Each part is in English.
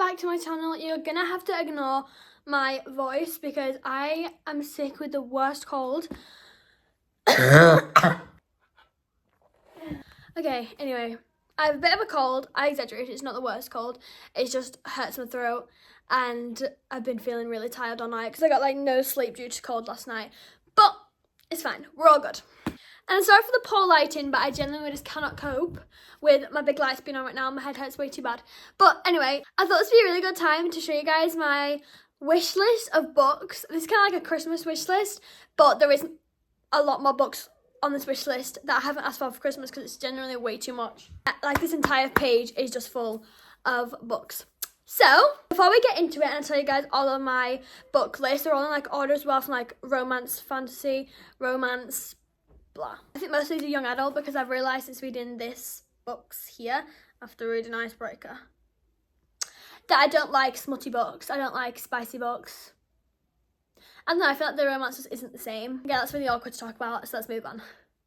back to my channel. You're gonna have to ignore my voice because I am sick with the worst cold. Okay, anyway, I have a bit of a cold. I exaggerate, it's not the worst cold. It just hurts my throat and I've been feeling really tired all night because I got like no sleep due to cold last night. But it's fine, we're all good. And I'm sorry for the poor lighting, but I genuinely just cannot cope with my big lights being on right now. My head hurts way too bad. But anyway, I thought this would be a really good time to show you guys my wish list of books. This is kind of like a Christmas wish list, but there is a lot more books on this wish list that I haven't asked for Christmas because it's generally way too much. Like this entire page is just full of books. So, before we get into it and I'll tell you guys all of my book lists, they're all in like order as well, from like romance, fantasy, romance, blah. I think most of these are young adult because I've realised since reading this books here, after reading Icebreaker, that I don't like smutty books, I don't like spicy books. I don't know, I feel like the romance just isn't the same. Yeah, that's really awkward to talk about, so let's move on.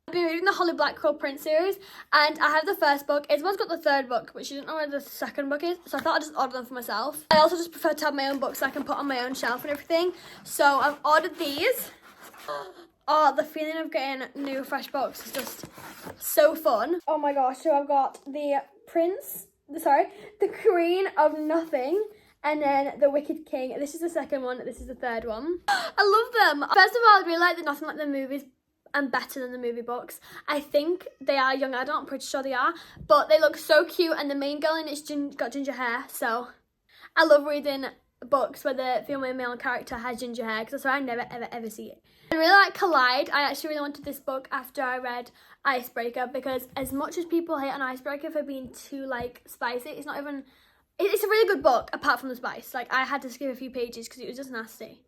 I've been reading the Holly Blackwell Prince series, and I have the first book. Isabel's got the third book, but she didn't know where the second book is, so I thought I'd just order them for myself. I also just prefer to have my own books so I can put on my own shelf and everything. So I've ordered these. Oh, the feeling of getting new fresh books is just so fun. Oh my gosh, so I've got the Queen of Nothing, and then The Wicked King. This is the second one, this is the third one. I love them. First of all, I really like that Nothing Like the movies and better than the movie books. I think they are young adult, I'm pretty sure they are, but they look so cute, and the main girl in it's got ginger hair, so I love reading books where the female male character has ginger hair because that's why I never ever see it. I really like Collide. I actually really wanted this book after I read Icebreaker because as much as people hate on Icebreaker for being too like spicy, it's not even, it's a really good book apart from the spice. Like I had to skip a few pages because it was just nasty.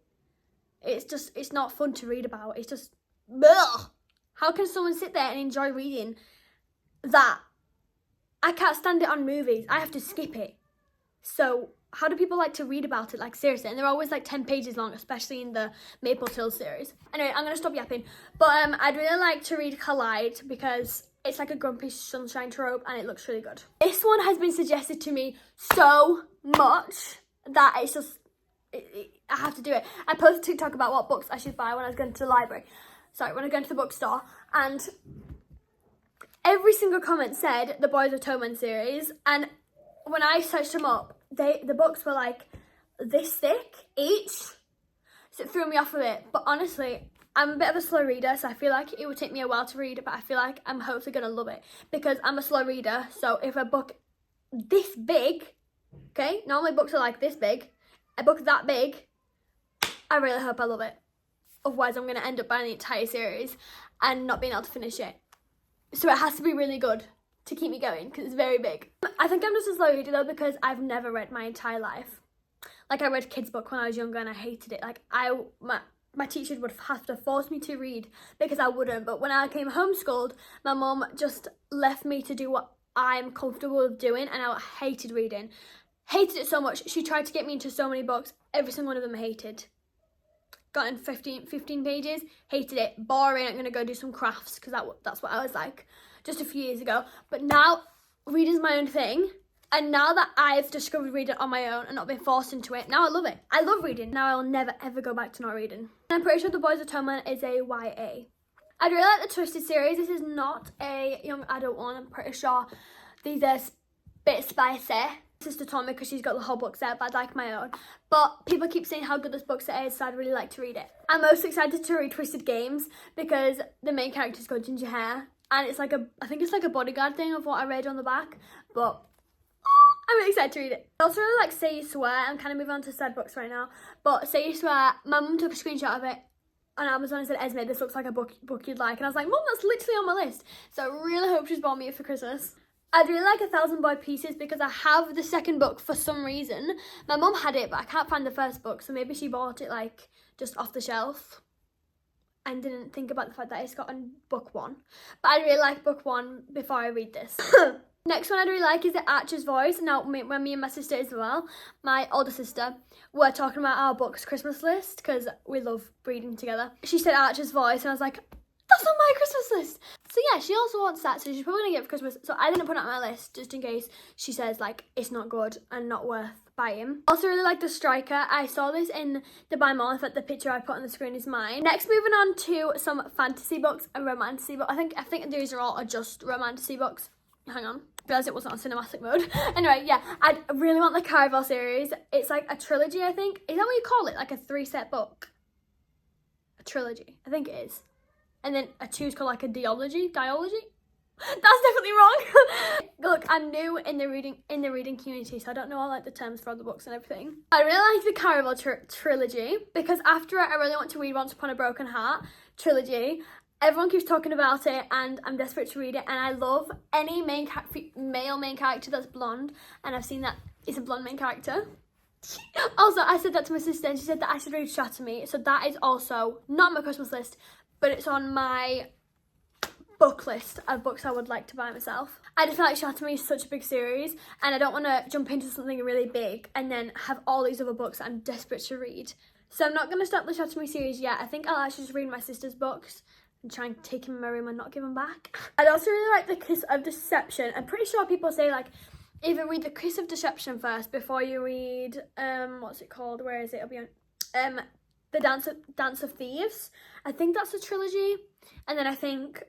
It's not fun to read about. It's just, ugh. How can someone sit there and enjoy reading that? I can't stand it on movies. I have to skip it. So how do people like to read about it? Like seriously, and they're always like 10 pages long, especially in the Maple Till series. Anyway, I'm gonna stop yapping. But I'd really like to read Collide because it's like a Grumpy Sunshine trope and it looks really good. This one has been suggested to me so much that it's just, I have to do it. I posted TikTok about what books I should buy when I was going to the library. Sorry, when I was going to the bookstore, and every single comment said the Boys of Toman series, and when I searched them up, the books were like this thick each, so it threw me off a bit. But honestly, I'm a bit of a slow reader, so I feel like it would take me a while to read, but I feel like I'm hopefully gonna love it because I'm a slow reader. So if a book this big, okay, normally books are like this big, a book that big, I really hope I love it. Otherwise I'm gonna end up buying the entire series and not being able to finish it. So it has to be really good to keep me going because it's very big. I think I'm just a slow reader though because I've never read my entire life. Like I read a kid's book when I was younger and I hated it. Like my teachers would have to force me to read because I wouldn't. But when I came homeschooled, my mum just left me to do what I'm comfortable with doing, and I hated reading. Hated it so much. She tried to get me into so many books. Every single one of them I hated. Got in 15 pages, hated it, boring, I'm gonna go do some crafts because that's what I was like just a few years ago. But now reading's my own thing, and now that I've discovered reading on my own and not been forced into it, now I love it. I love reading. Now I'll never ever go back to not reading. And I'm pretty sure The Boys of Toman is a YA. I'd really like the Twisted series. This is not a young adult one. I'm pretty sure these are a bit spicy. Sister told me because she's got the whole book set, but I'd like my own. But people keep saying how good this book set is, so I'd really like to read it. I'm most excited to read Twisted Games because the main character's got ginger hair, and it's like I think it's like a bodyguard thing of what I read on the back, but I'm really excited to read it. I also really like Say You Swear. I'm kind of moving on to sad books right now, but Say You Swear, my mum took a screenshot of it on Amazon and said, Esme, this looks like a book you'd like, and I was like, Mum, that's literally on my list. So I really hope she's bought me it for Christmas. I'd really like 1,000 Boy Pieces because I have the second book for some reason. My mum had it, but I can't find the first book, so maybe she bought it like just off the shelf and didn't think about the fact that it's got on book one. But I really like book one before I read this. Next one I'd really like is The Archer's Voice. Now, when me and my sister as well, my older sister, were talking about our books Christmas list because we love reading together. She said Archer's Voice, and I was like, that's on my Christmas list. So yeah, she also wants that, so she's probably gonna get it for Christmas. So I didn't put it on my list just in case she says like it's not good and not worth buying. Also really like the Striker. I saw this in the Buy Mall. In fact, the picture I put on the screen is mine. Next, moving on to some fantasy books and romantasy books. I think these are all just romantasy books. Hang on, realised it wasn't on cinematic mode. Anyway, yeah, I really want the Caraval series. It's like a trilogy, I think. Is that what you call it? Like a 3-set book? A trilogy, I think it is. And then a 2's called like a diology? That's definitely wrong. Look, I'm new in the reading community, so I don't know all like the terms for all the books and everything. I really like the Caraval trilogy because after it, I really want to read Once Upon a Broken Heart trilogy. Everyone keeps talking about it, and I'm desperate to read it. And I love any male main character that's blonde, and I've seen that it's a blonde main character. Also, I said that to my sister, and she said that I should read Shatter Me. So that is also not on my Christmas list, but it's on my book list of books I would like to buy myself. I just feel like Shatter Me is such a big series, and I don't want to jump into something really big and then have all these other books that I'm desperate to read. So I'm not going to start the Shatter Me series yet. I think I'll actually just read my sister's books and try and take him in my room and not give him back. I'd also really like The Kiss of Deception. I'm pretty sure people say like either read The Kiss of Deception first before you read what's it called? Where is it? It'll be on The Dance of Thieves. I think that's a trilogy, and then I think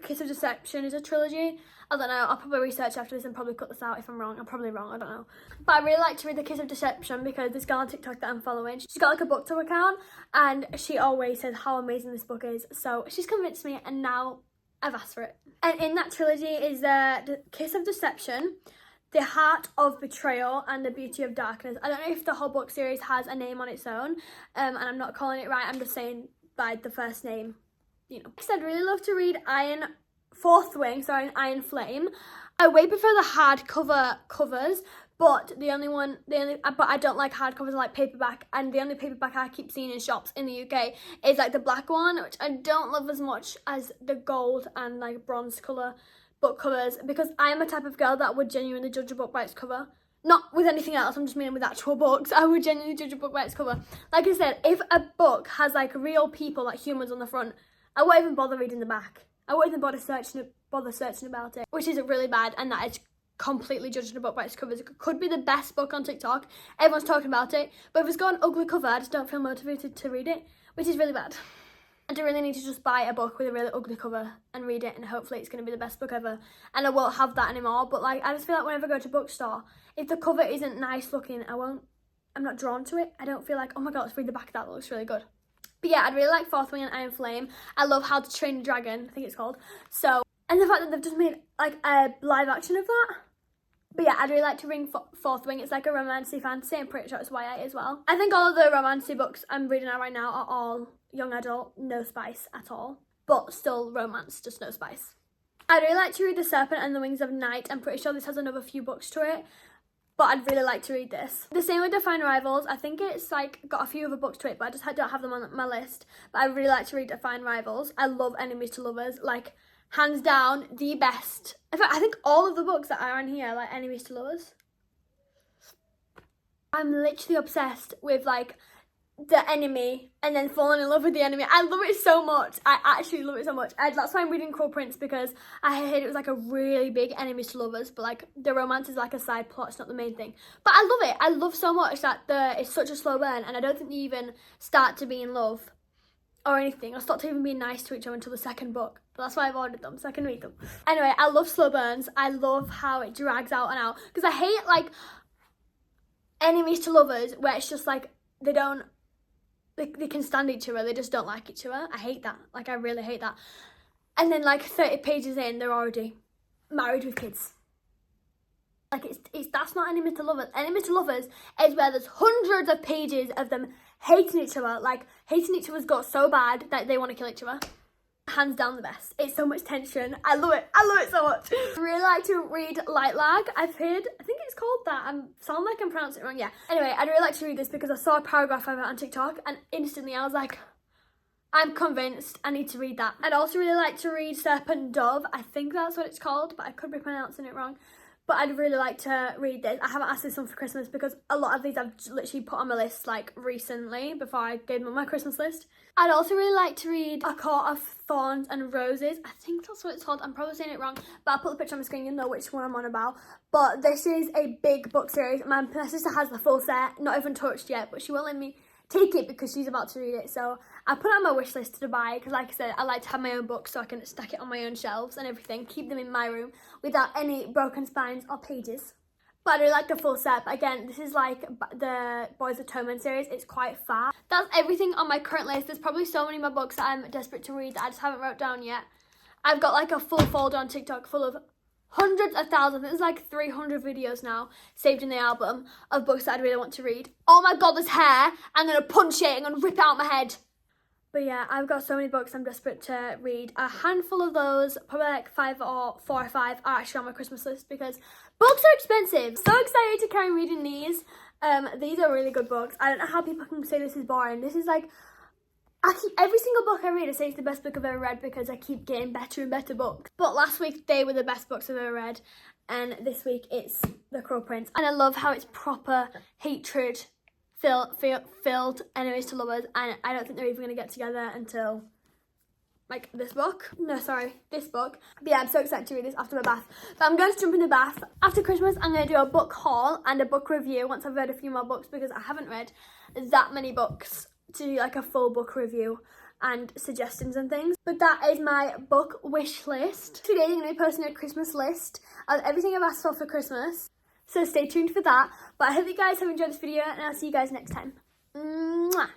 Kiss of Deception is a trilogy. I don't know, I'll probably research after this and probably cut this out if I'm wrong. I'm probably wrong, I don't know. But I really like to read The Kiss of Deception because this girl on TikTok that I'm following, she's got like a BookTok account, and she always says how amazing this book is. So she's convinced me, and now I've asked for it. And in that trilogy is the Kiss of Deception, The Heart of Betrayal, and The Beauty of Darkness. I don't know if the whole book series has a name on its own, and I'm not calling it right, I'm just saying by the first name. You know. Next, I'd really love to read Iron Flame. I way prefer the hardcover covers, but but I don't like hardcovers, I like paperback, and the only paperback I keep seeing in shops in the UK is like the black one, which I don't love as much as the gold and like bronze colour book covers, because I am a type of girl that would genuinely judge a book by its cover. Not with anything else, I'm just meaning with actual books. I would genuinely judge a book by its cover. Like I said, if a book has like real people, like humans on the front, I won't even bother reading the back. I won't even bother searching about it, which is really bad, and that is completely judging a book by its covers. It could be the best book on TikTok, everyone's talking about it, but if it's got an ugly cover, I just don't feel motivated to read it, which is really bad. I do really need to just buy a book with a really ugly cover and read it, and hopefully it's going to be the best book ever, and I won't have that anymore. But like, I just feel like whenever I go to a bookstore, if the cover isn't nice looking, I'm not drawn to it. I don't feel like, oh my god, let's read the back of that, that looks really good. But yeah, I'd really like Fourth Wing and Iron Flame. I love How to Train a Dragon, I think it's called. So, and the fact that they've just made like a live action of that. But yeah, I'd really like to read Fourth Wing. It's like a romancy fantasy. I'm pretty sure it's YA as well. I think all of the romancy books I'm reading out right now are all young adult, no spice at all. But still romance, just no spice. I'd really like to read The Serpent and the Wings of Night. I'm pretty sure this has another few books to it, but I'd really like to read this. The same with Define Rivals. I think it's like got a few other books to it, but I just don't have them on my list. But I really like to read Define Rivals. I love Enemies to Lovers, like hands down the best. In fact, I think all of the books that are on here are like Enemies to Lovers. I'm literally obsessed with like the enemy and then falling in love with the enemy. I love it so much. I actually love it so much. That's why I'm reading Cruel Prince, because I heard it was like a really big enemies to lovers, but like the romance is like a side plot, it's not the main thing. But I love it. I love so much that it's such a slow burn, and I don't think you even start to be in love or anything, or start to even be nice to each other until the second book. But that's why I've ordered them, so I can read them. Anyway, I love slow burns. I love how it drags out and out, because I hate like enemies to lovers where it's just like they can stand each other, they just don't like each other. I hate that. Like, I really hate that. And then like 30 pages in, they're already married with kids. Like, that's not enemies to lovers. Enemies to lovers is where there's hundreds of pages of them hating each other. Like, hating each other's got so bad that they want to kill each other. Hands down the best. It's so much tension. I love it. I love it so much. I really like to read Light Lag. I've heard, I think it's called that. I sound like I'm pronouncing it wrong. Yeah. Anyway, I'd really like to read this because I saw a paragraph of it on TikTok, and instantly I was like, I'm convinced I need to read that. I'd also really like to read Serpent Dove. I think that's what it's called, but I could be pronouncing it wrong. but I'd really like to read this. I haven't asked this one for Christmas because a lot of these I've literally put on my list like recently before I gave them on my Christmas list. I'd also really like to read A Court of Thorns and Roses. I think that's what it's called. I'm probably saying it wrong, but I'll put the picture on the screen, you'll know which one I'm on about. But this is a big book series. My sister has the full set, not even touched yet, but she won't let me take it because she's about to read it. So I put it on my wish list to buy because, like I said, I like to have my own books so I can stack it on my own shelves and everything, keep them in my room without any broken spines or pages. But I really like the full set. But again, this is like the Boys of Torment series. It's quite fat. That's everything on my current list. There's probably so many more books that I'm desperate to read that I just haven't wrote down yet. I've got like a full folder on TikTok full of hundreds of thousands. There's like 300 videos now saved in the album of books that I really want to read. Oh my god, there's hair. I'm going to punch it. I'm going to rip it out my head. But yeah, I've got so many books I'm desperate to read. A handful of those, probably like 4 or 5, are actually on my Christmas list because books are expensive. So excited to carry reading these. These are really good books. I don't know how people can say this is boring. This is like, every single book I read, I say it's the best book I've ever read because I keep getting better and better books. But last week, they were the best books I've ever read. And this week, it's The Cruel Prince. And I love how it's proper hatred filled enemies to lovers, and I don't think they're even going to get together until like this book. No, sorry, this book. But yeah, I'm so excited to read this after my bath. But I'm going to jump in the bath. After Christmas, I'm going to do a book haul and a book review once I've read a few more books because I haven't read that many books to do like a full book review and suggestions and things. But that is my book wish list. Today I'm going to be posting a Christmas list of everything I've asked for Christmas. So stay tuned for that. But I hope you guys have enjoyed this video and I'll see you guys next time. Mwah!